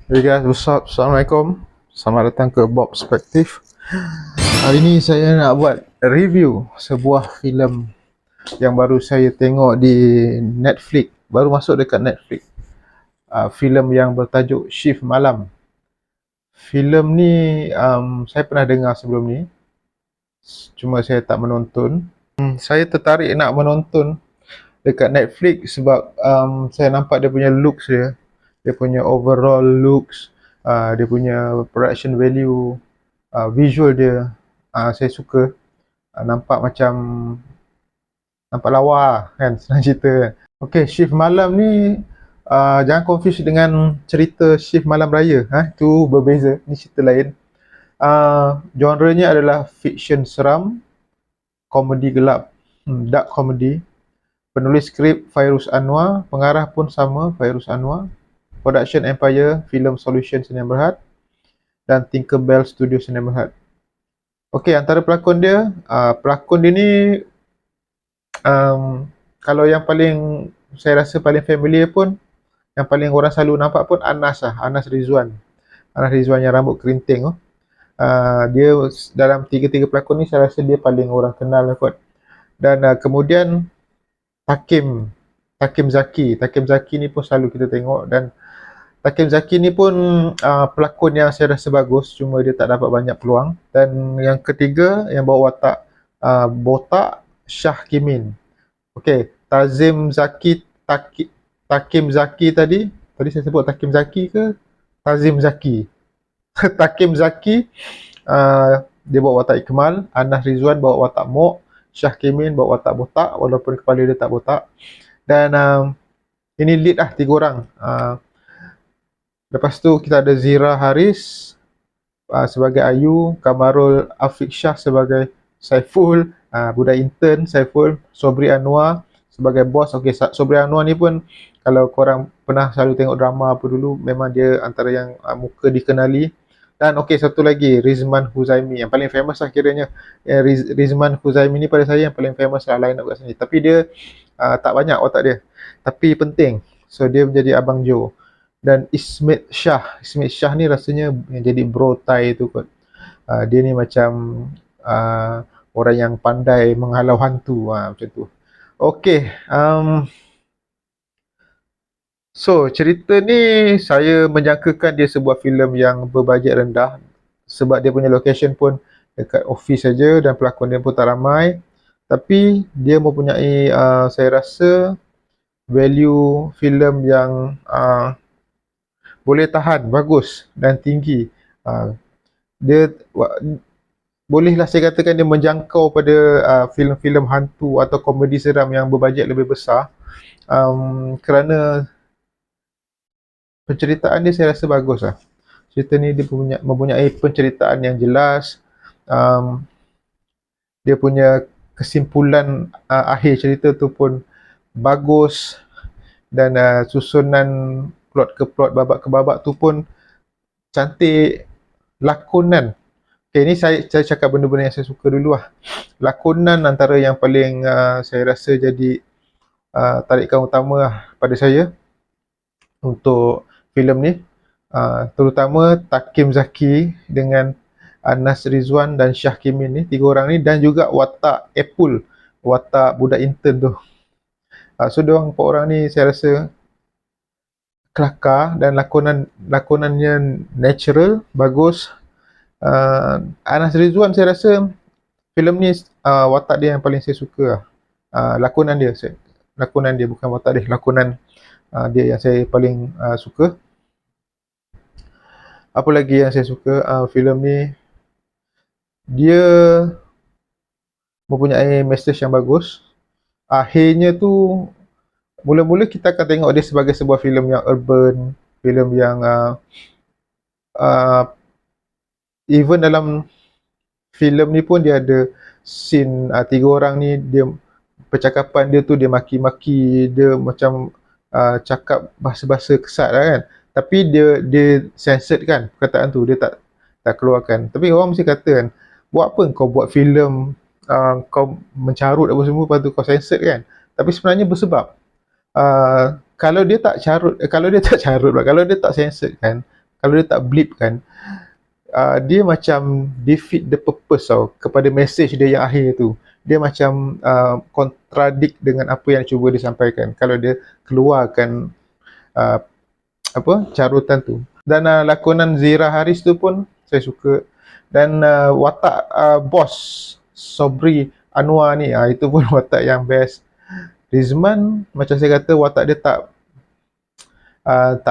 Hey guys, what's up? Assalamualaikum. Selamat datang ke Bob Perspective. Hari ni saya nak buat review sebuah filem yang baru saya tengok di Netflix. Baru masuk dekat Netflix. Filem yang bertajuk Shift Malam. Filem ni saya pernah dengar sebelum ni. Cuma saya tak menonton. Saya tertarik nak menonton dekat Netflix sebab saya nampak dia punya looks dia. Dia punya overall looks, dia punya production value, visual dia, saya suka. Nampak macam nampak lawa kan, senang cerita. Okay, Shift Malam ni jangan confuse dengan cerita Shift Malam Raya. Itu berbeza, ni cerita lain. Genrenya adalah fiction seram, komedi gelap, dark comedy. Penulis skrip Fairuz Anwar, pengarah pun sama, Fairuz Anwar. Production Empire Film Solution Sdn Bhd dan Tinkerbell Studio Sdn Bhd. Okey, antara pelakon dia, pelakon dia ni kalau yang paling saya rasa paling familiar pun, yang paling orang selalu nampak pun Anas Rizwan. Anas Rizwan yang rambut kerinting tu. Dia dalam tiga-tiga pelakon ni saya rasa dia paling orang kenal lah kot. Dan kemudian Takim Zaki ni pun selalu kita tengok, dan Takim Zaki ni pun pelakon yang saya rasa bagus, cuma dia tak dapat banyak peluang. Dan yang ketiga yang bawa watak botak, Shah Kimin. Okey, Takim Zaki tadi saya sebut Takim Zaki ke Tazim Zaki? Takim Zaki dia bawa watak Ikmal, Anas Rizwan bawa watak Mok, Shah Kimin bawa watak botak walaupun kepala dia tak botak. Dan ini lead lah, 3 orang. Lepas tu kita ada Zira Haris sebagai Ayu, Kamarul Afiq Shah sebagai Saiful, budak intern Saiful, Sobri Anwar sebagai bos. Okey, Sobri Anwar ni pun kalau korang pernah selalu tengok drama apa dulu, memang dia antara yang muka dikenali. Dan okey, satu lagi, Rizman Huzaimi yang paling famous lah kiranya. Rizman Huzaimi ni pada saya yang paling famous lah line up kat sini. Tapi dia tak banyak otak dia, tapi penting. So dia menjadi Abang Jo. Dan Ismet Shah ni rasanya yang jadi bro Thai tu kot. Dia ni macam orang yang pandai menghalau hantu, macam tu. Okey, so cerita ni saya menyangkakan dia sebuah filem yang berbajet rendah sebab dia punya location pun dekat office saja dan pelakon dia pun tak ramai. Tapi dia mempunyai saya rasa value filem yang boleh tahan, bagus dan tinggi. Dia bolehlah saya katakan dia menjangkau pada filem-filem hantu atau komedi seram yang berbajet lebih besar, kerana penceritaan dia saya rasa bagus lah. Cerita ni dia mempunyai penceritaan yang jelas. Dia punya kesimpulan akhir cerita tu pun bagus, dan susunan plot ke plot, babak ke babak tu pun cantik. Lakonan, okay, ni saya cakap benda-benda yang saya suka dulu lah. Lakonan antara yang paling saya rasa jadi tarikan utama lah pada saya untuk filem ni. Terutama Takim Zaki dengan Anas Rizwan dan Shah Kimin ni, 3 orang ni, dan juga watak Apple, watak budak intern tu. So diorang 4 orang ni saya rasa kelakar dan lakonannya natural, bagus. Anas Rizwan saya rasa filem ni watak dia yang paling saya suka. Lakonan dia bukan watak dia, lakonan dia yang saya paling suka. Apa lagi yang saya suka filem ni, dia mempunyai message yang bagus. Akhirnya tu, mula-mula kita akan tengok dia sebagai sebuah filem yang urban, filem yang even dalam filem ni pun dia ada scene 3 orang ni, dia percakapan dia tu dia maki-maki, dia macam cakap bahasa-bahasa kesat lah kan. Tapi dia censored kan perkataan tu, dia tak keluarkan. Tapi orang mesti kata kan, buat apa kau buat filem kau mencarut apa semua, lepas tu kau censored kan. Tapi sebenarnya bersebab kalau dia tak carut, kalau dia tak censored kan, kalau dia tak blip kan, dia macam defeat the purpose tau, kepada message dia yang akhir tu. Dia macam contradict dengan apa yang cuba disampaikan kalau dia keluarkan uh, apa carutan tu. Dan lakonan Zira Haris tu pun saya suka. Dan watak bos Sobri Anwar ni, itu pun watak yang best. Rizman macam saya kata watak dia tak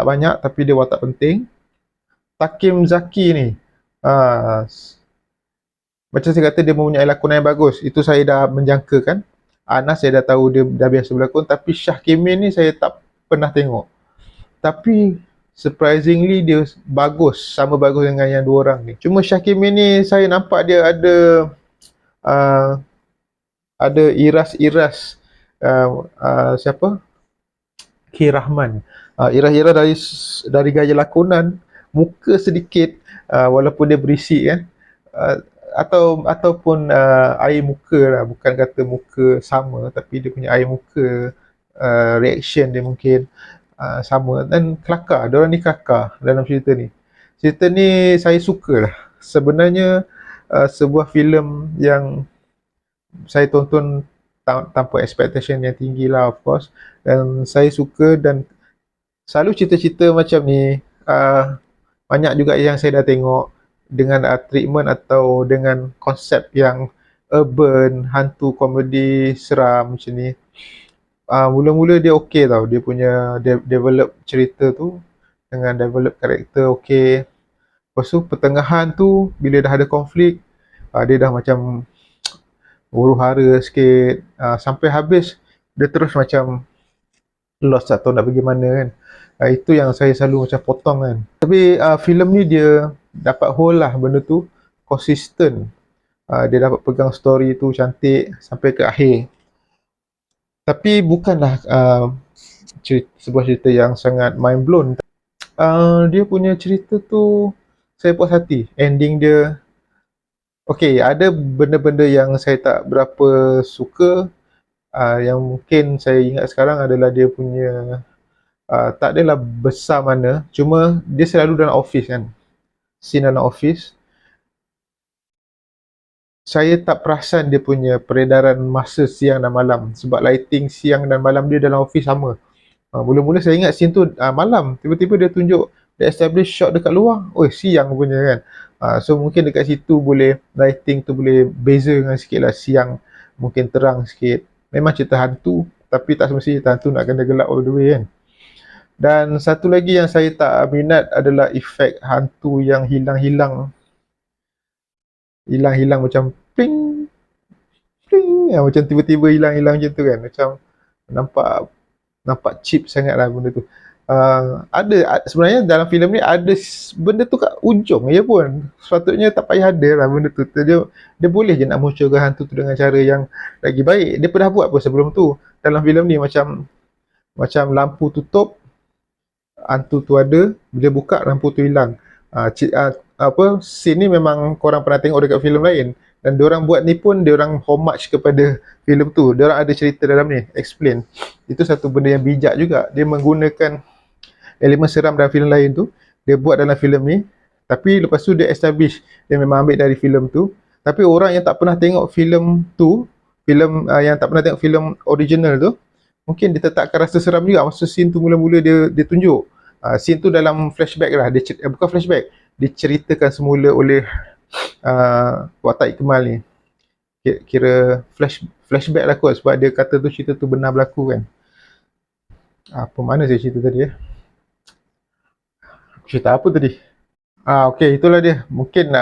banyak tapi dia watak penting. Takim Zaki ni, uh, macam saya kata dia mempunyai lakonan yang bagus. Itu saya dah menjangkakan. Anas saya dah tahu dia dah biasa berlakon, tapi Syah Kimin ni saya tak pernah tengok. Tapi surprisingly dia bagus, sama bagus dengan yang dua orang ni. Cuma Syah Kimin ni saya nampak dia uh, ada iras-iras siapa? K. Rahman. Iras-iras dari gaya lakonan, muka sedikit, walaupun dia berisik kan. Uh, ataupun air muka lah, bukan kata muka sama, tapi dia punya air muka, reaction dia mungkin sama. Dan kelakar, diorang ni kelakar dalam cerita ni saya suka lah sebenarnya. Sebuah filem yang saya tonton tanpa expectation yang tinggi lah, of course, dan saya suka. Dan selalu cerita-cerita macam ni, banyak juga yang saya dah tengok dengan treatment atau dengan konsep yang urban, hantu, komedi, seram macam ni. Mula-mula dia okey tau, dia punya develop cerita tu dengan develop karakter okey. Lepas tu pertengahan tu bila dah ada konflik, dia dah macam huru-hara sikit, sampai habis dia terus macam lost, tak tahu nak pergi mana kan. Itu yang saya selalu macam potong kan. Tapi filem ni dia dapat hold lah benda tu, konsisten. Dia dapat pegang story tu cantik sampai ke akhir. Tapi bukanlah sebuah cerita yang sangat mind blown. Dia punya cerita tu saya puas hati. Ending dia okey. Ada benda-benda yang saya tak berapa suka. Yang mungkin saya ingat sekarang adalah dia punya tak adalah besar mana, cuma dia selalu dalam office kan, scene dalam office. Saya tak perasan dia punya peredaran masa siang dan malam, sebab lighting siang dan malam dia dalam office sama. Mula-mula saya ingat scene tu malam, tiba-tiba dia tunjuk, dia establish shot dekat luar, siang punya kan. So mungkin dekat situ boleh, lighting tu boleh beza dengan sikit lah, siang mungkin terang sikit. Memang cerita hantu, tapi tak semestinya cerita hantu nak kena gelap all the way kan. Dan satu lagi yang saya tak minat adalah efek hantu yang hilang-hilang macam pling pling, macam tiba-tiba hilang-hilang macam tu kan. Macam nampak cheap sangat lah benda tu. Sebenarnya dalam filem ni ada benda tu kat ujung je pun. Sepatutnya tak payah ada lah benda tu. Dia boleh je nak munculkan hantu tu dengan cara yang lagi baik. Dia pernah buat pun sebelum tu dalam filem ni, macam lampu tutup, hantu tu ada, bila buka lampu tu hilang. Scene ni memang korang pernah tengok dekat filem lain, dan diorang buat ni pun diorang homage kepada filem tu. Diorang ada cerita dalam ni, explain. Itu satu benda yang bijak juga. Dia menggunakan elemen seram dalam filem lain tu, dia buat dalam filem ni, tapi lepas tu dia establish dia memang ambil dari filem tu. Tapi orang yang tak pernah tengok filem tu, yang tak pernah tengok filem original tu, mungkin dia tetap akan rasa seram juga masa scene tu mula-mula dia tunjuk. Scene tu dalam flashback lah, bukan flashback, diceritakan semula oleh watak Ikmal ni. Kira flashback lah kot, sebab dia kata tu cerita tu benar berlaku kan. Apa mana saya cerita tadi cerita apa tadi? Okey, itulah dia. Mungkin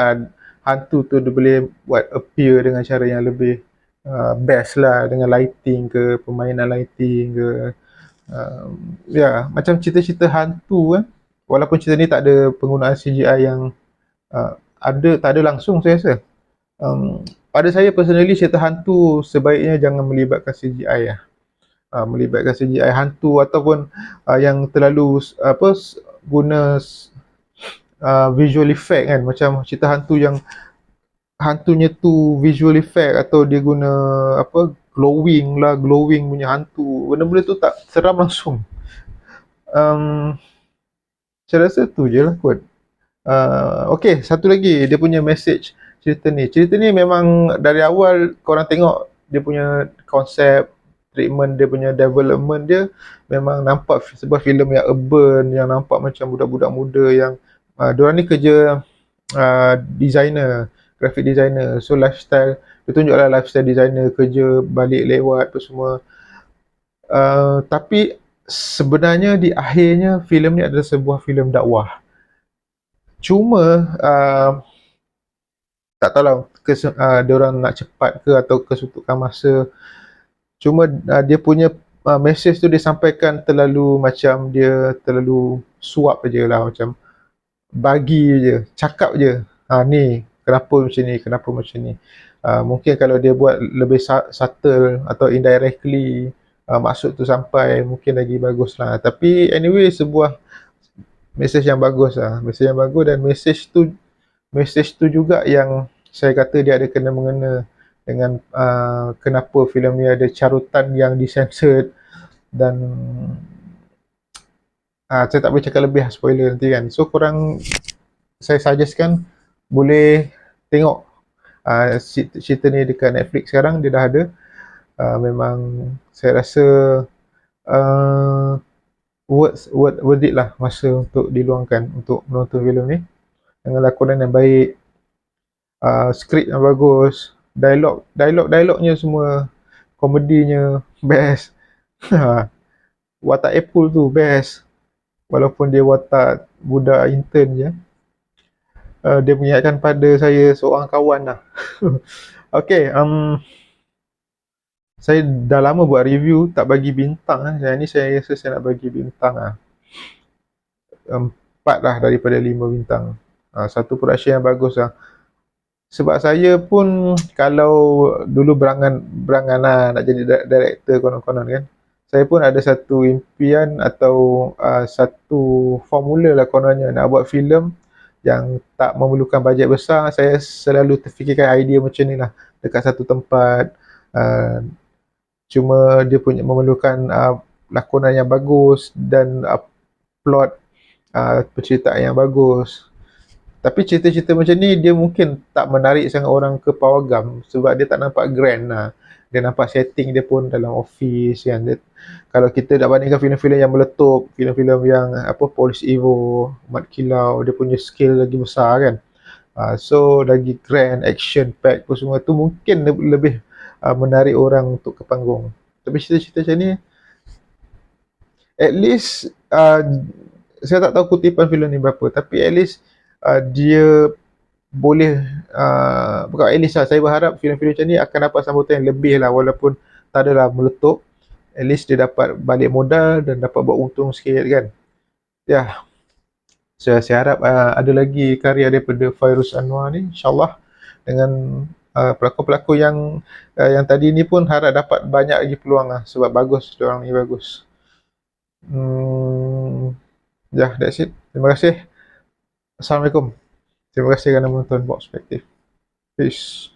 hantu tu dia boleh buat appear dengan cara yang lebih best lah, dengan lighting ke, permainan lighting ke. Macam cerita-cerita hantu kan. Walaupun cerita ni tak ada penggunaan CGI yang tak ada langsung, saya rasa. Pada saya personally, cerita hantu sebaiknya jangan melibatkan CGI lah. Melibatkan CGI hantu ataupun yang terlalu guna visual effect kan. Macam cerita hantu yang hantunya tu visual effect, atau dia guna glowing punya hantu. Benda-benda tu tak seram langsung. Saya rasa tu je lah kot. Okay, satu lagi dia punya message cerita ni. Cerita ni memang dari awal korang tengok dia punya konsep, treatment dia punya development dia memang nampak sebuah filem yang urban, yang nampak macam budak-budak muda yang diorang ni kerja designer, graphic designer. So lifestyle, dia tunjuklah lifestyle designer kerja balik lewat apa semua. Tapi sebenarnya di akhirnya filem ni adalah sebuah filem dakwah. Cuma tak tahulah dia orang nak cepat ke atau kesuntukan masa. Cuma dia punya message tu disampaikan terlalu macam dia terlalu suap je lah, macam bagi je, cakap je. Ni kenapa macam ni, kenapa macam ni. Mungkin kalau dia buat lebih subtle atau indirectly, maksud tu sampai, mungkin lagi bagus lah. Tapi anyway, sebuah message yang bagus lah. Message yang bagus, dan message tu juga yang saya kata dia ada kena mengena dengan kenapa filem ni ada carutan yang disensored. Dan saya tak boleh cakap lebih spoiler nanti kan. So korang, saya suggestkan boleh tengok cerita ni dekat Netflix sekarang, dia dah ada. Memang saya rasa worth it lah masa untuk diluangkan untuk menonton filem ni, dengan lakonan yang baik, skrip yang bagus, dialognya semua, komedinya best. Watak Apple tu best, walaupun dia watak budak intern je. Dia mengingatkan pada saya seorang kawan lah. Okay, saya dah lama buat review tak bagi bintang lah. Yang ni saya rasa saya nak bagi bintang lah. 4 lah daripada 5 bintang. Satu production yang bagus lah. Sebab saya pun kalau dulu berangan lah nak jadi director konon-konon kan. Saya pun ada satu impian atau satu formula lah kononnya nak buat filem yang tak memerlukan bajet besar. Saya selalu terfikirkan idea macam ni lah. Dekat satu tempat, cuma dia punya memerlukan lakonan yang bagus dan plot penceritaan yang bagus. Tapi cerita-cerita macam ni dia mungkin tak menarik sangat orang ke pawagam sebab dia tak nampak grand lah. Dia nampak setting dia pun dalam office kan. Kalau kita nak bandingkan filem-filem yang meletup, filem-filem yang Police Evo, Mat Kilau, dia punya scale lagi besar kan. So lagi grand, action pack pun semua tu mungkin lebih menarik orang untuk ke panggung. Tapi cerita-cerita macam ni, at least saya tak tahu kutipan filem ni berapa, tapi at least dia boleh bukan at least lah, saya berharap filem-filem macam ni akan dapat sambutan yang lebih lah, walaupun tak adalah meletup. At least dia dapat balik modal dan dapat buat untung sikit kan. Ya, saya harap ada lagi karya daripada Fairuz Anwar ni, insyaAllah, dengan pelakon-pelakon yang tadi ni pun harap dapat banyak lagi peluang lah, sebab bagus, diorang ni bagus. That's it. Terima kasih. Assalamualaikum. Terima kasih kerana menonton Box Perspective. Peace.